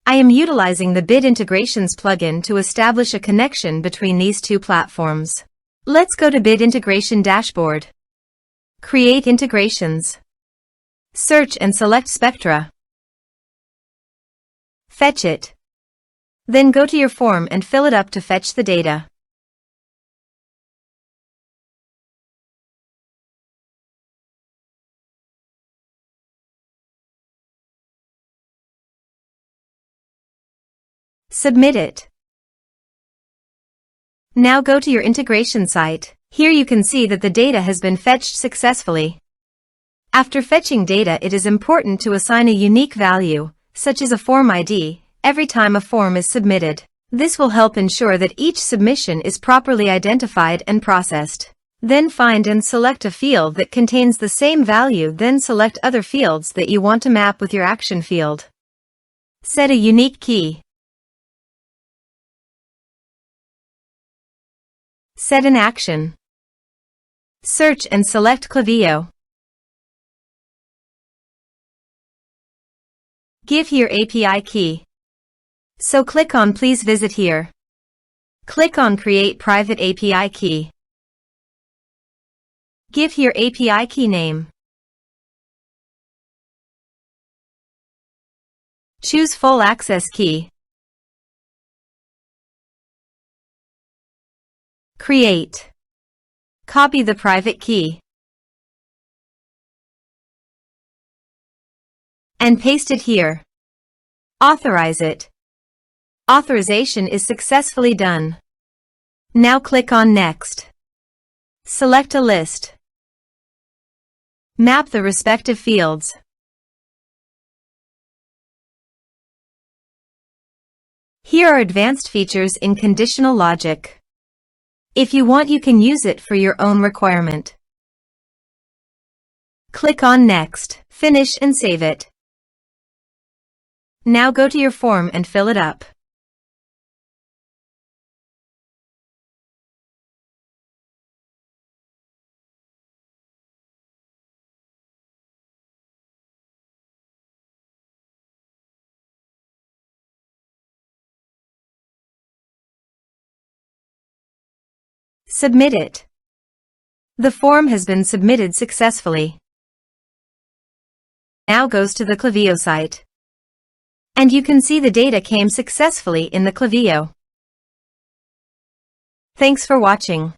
I am utilizing the Bid Integrations plugin to establish a connection between these two platforms. Let's go to Bid Integration Dashboard. Create integrations. Search and select Spectra. Fetch it. Then go to your form and fill it up to fetch the data. Submit it. Now go to your integration site. Here you can see that the data has been fetched successfully. After fetching data, it is important to assign a unique value, such as a form ID, every time a form is submitted. This will help ensure that each submission is properly identified and processed. Then find and select a field that contains the same value, then select other fields that you want to map with your action field. Set a unique key. Set an action. Search and select Klaviyo. Give here API key. So click on Please visit here. Click on Create private API key. Give here API key name. Choose full access key. Create. Copy the private key. And paste it here. Authorize it. Authorization is successfully done. Now click on Next. Select a list. Map the respective fields. Here are advanced features in conditional logic. If you want, you can use it for your own requirement. Click on Next, finish and save it. Now go to your form and fill it up. Submit it. The form has been submitted successfully. Now goes to the Klaviyo site. And you can see the data came successfully in the Klaviyo. Thanks for watching.